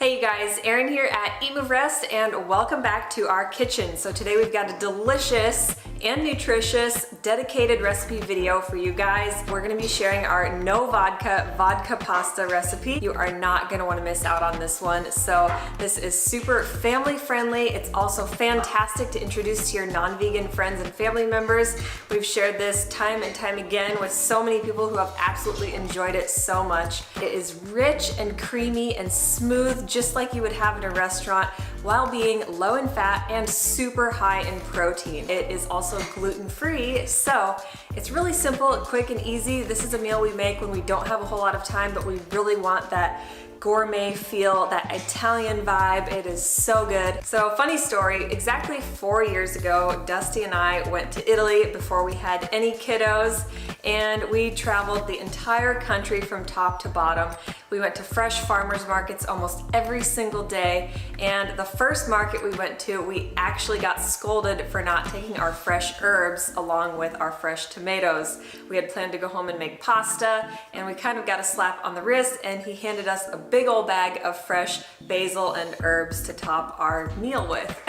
Hey you guys, Erin here at Eat Move Rest and welcome back to our kitchen. So today we've got a delicious and nutritious dedicated recipe video for you guys. We're gonna be sharing our no vodka pasta recipe. You are not gonna wanna miss out on this one. So this is super family friendly. It's also fantastic to introduce to your non-vegan friends and family members. We've shared this time and time again with so many people who have absolutely enjoyed it so much. It is rich and creamy and smooth, just like you would have in a restaurant, while being low in fat and super high in protein. It is also gluten-free, so it's really simple, quick, and easy. This is a meal we make when we don't have a whole lot of time, but we really want that gourmet feel, that Italian vibe. It is so good. So funny story, exactly 4 years ago, Dusty and I went to Italy before we had any kiddos, and we traveled the entire country from top to bottom. We went to fresh farmers markets almost every single day, and the first market we went to, we actually got scolded for not taking our fresh herbs along with our fresh tomatoes. We had planned to go home and make pasta, and we kind of got a slap on the wrist, and he handed us a big old bag of fresh basil and herbs to top our meal with.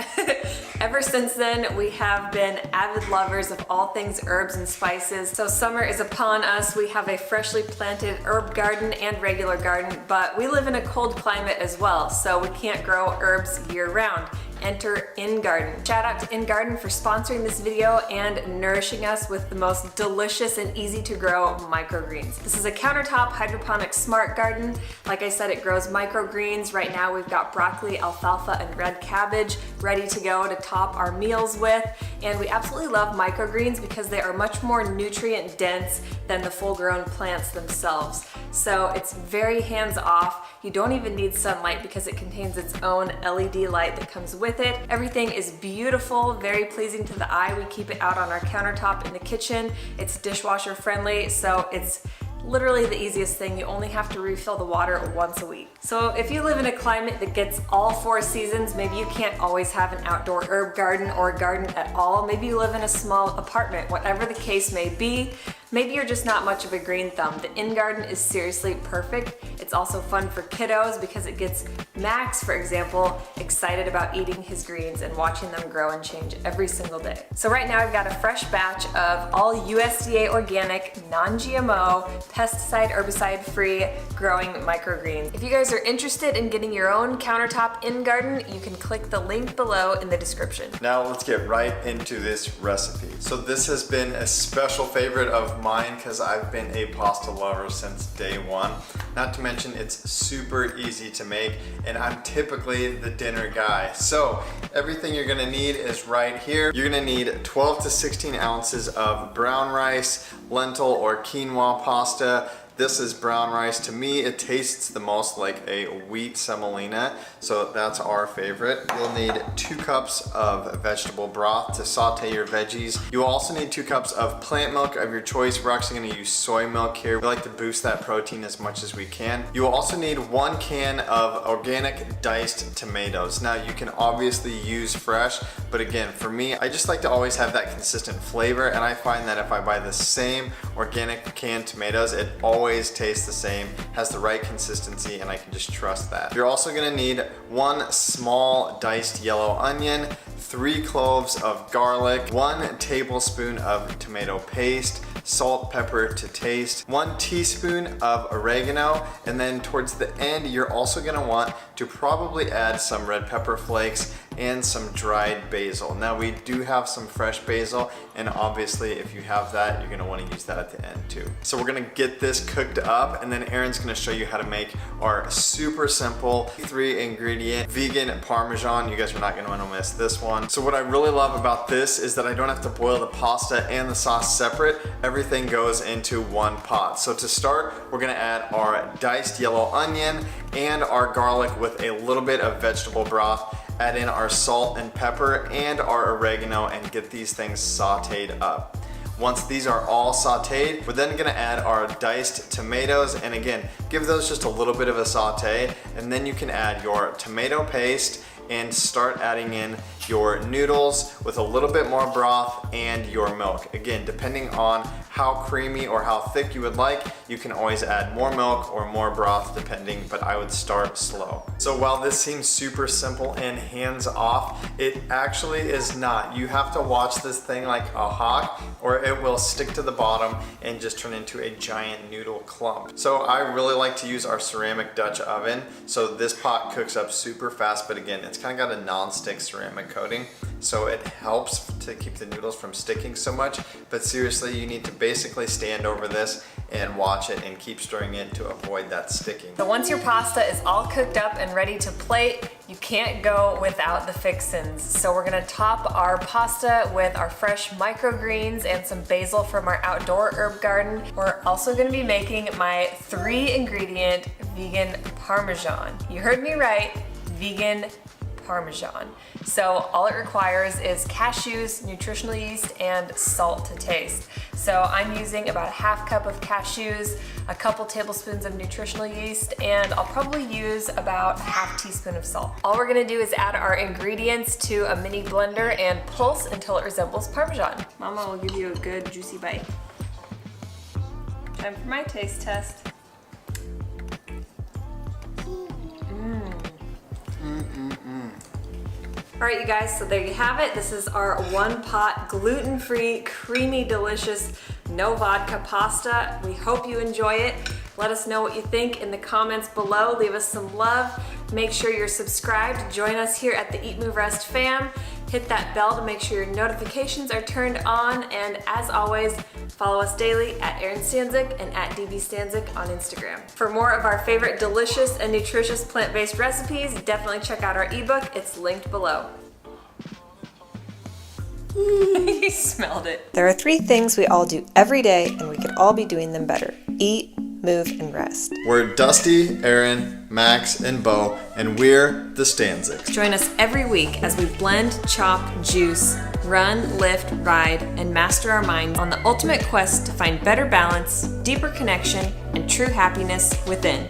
Ever since then, we have been avid lovers of all things herbs and spices. So summer is upon us. We have a freshly planted herb garden and regular garden, but we live in a cold climate as well, so we can't grow herbs year round. Enter InGarden. Shout out to InGarden for sponsoring this video and nourishing us with the most delicious and easy to grow microgreens. This is a countertop hydroponic smart garden. Like I said, it grows microgreens. Right now we've got broccoli, alfalfa, and red cabbage ready to go to top our meals with. And we absolutely love microgreens because they are much more nutrient dense than the full-grown plants themselves. So it's very hands-off. You don't even need sunlight because it contains its own LED light that comes with it. Everything is beautiful, very pleasing to the eye. We keep it out on our countertop in the kitchen. It's dishwasher friendly, so it's literally the easiest thing. You only have to refill the water once a week. So if you live in a climate that gets all 4 seasons, maybe you can't always have an outdoor herb garden or a garden at all. Maybe you live in a small apartment, whatever the case may be. Maybe you're just not much of a green thumb. The InGarden is seriously perfect. It's also fun for kiddos because it gets Max, for example, excited about eating his greens and watching them grow and change every single day. So right now I've got a fresh batch of all USDA organic, non-GMO, pesticide, herbicide-free growing microgreens. If you guys are interested in getting your own countertop InGarden, you can click the link below in the description. Now let's get right into this recipe. So this has been a special favorite of mine because I've been a pasta lover since day one. Not to mention it's super easy to make, and I'm typically the dinner guy. So everything you're gonna need is right here. You're gonna need 12 to 16 ounces of brown rice, lentil or quinoa pasta. This is brown rice. To me, it tastes the most like a wheat semolina, so that's our favorite. You'll need 2 cups of vegetable broth to saute your veggies. You will also need 2 cups of plant milk of your choice. We're actually gonna use soy milk here. We like to boost that protein as much as we can. You will also need 1 can of organic diced tomatoes. Now, you can obviously use fresh, but again, for me, I just like to always have that consistent flavor, and I find that if I buy the same organic canned tomatoes, it always tastes the same, has the right consistency, and I can just trust that. You're also gonna need 1 small diced yellow onion, 3 cloves of garlic, 1 tablespoon of tomato paste, salt, pepper to taste, 1 teaspoon of oregano, and then towards the end, you're also gonna want to probably add some red pepper flakes and some dried basil. Now we do have some fresh basil, and obviously if you have that, you're gonna wanna use that at the end too. So we're gonna get this cooked up, and then Erin's gonna show you how to make our super simple 3 ingredient vegan Parmesan. You guys are not gonna wanna miss this one. So what I really love about this is that I don't have to boil the pasta and the sauce separate. Everything goes into one pot. So to start, we're gonna add our diced yellow onion and our garlic with a little bit of vegetable broth. Add in our salt and pepper and our oregano and get these things sauteed up. Once these are all sauteed, we're then gonna add our diced tomatoes, and again, give those just a little bit of a saute, and then you can add your tomato paste and start adding in your noodles with a little bit more broth and your milk. Again, depending on how creamy or how thick you would like, you can always add more milk or more broth depending, but I would start slow. So So while this seems super simple and hands off, it actually is not. You have to watch this thing like a hawk or it will stick to the bottom and just turn into a giant noodle clump. So I really like to use our ceramic Dutch oven. So this pot cooks up super fast, but again, it's kind of got a non-stick ceramic coating. So it helps to keep the noodles from sticking so much, but seriously, you need to basically stand over this and watch it and keep stirring it to avoid that sticking. So once your pasta is all cooked up and ready to plate, you can't go without the fixins. So we're gonna top our pasta with our fresh microgreens and some basil from our outdoor herb garden. We're also gonna be making my 3-ingredient vegan Parmesan. You heard me right, vegan Parmesan. So all it requires is cashews, nutritional yeast, and salt to taste. So I'm using about a half cup of cashews, a couple tablespoons of nutritional yeast, and I'll probably use about a half teaspoon of salt. All we're gonna do is add our ingredients to a mini blender and pulse until it resembles Parmesan. Mama will give you a good juicy bite. Time for my taste test. All right, you guys, so there you have it. This is our 1-pot gluten-free, creamy, delicious, no vodka pasta. We hope you enjoy it. Let us know what you think in the comments below. Leave us some love. Make sure you're subscribed. Join us here at the Eat, Move, Rest fam. Hit that bell to make sure your notifications are turned on. And as always, follow us daily at Erin Stanzik and at DB Stanzik on Instagram. For more of our favorite delicious and nutritious plant-based recipes, definitely check out our ebook. It's linked below. You smelled it. There are 3 things we all do every day, and we could all be doing them better. Eat, move, and rest. We're Dusty, Aaron, Max, and Bo, and we're the Stanziks. Join us every week as we blend, chop, juice, run, lift, ride, and master our minds on the ultimate quest to find better balance, deeper connection, and true happiness within.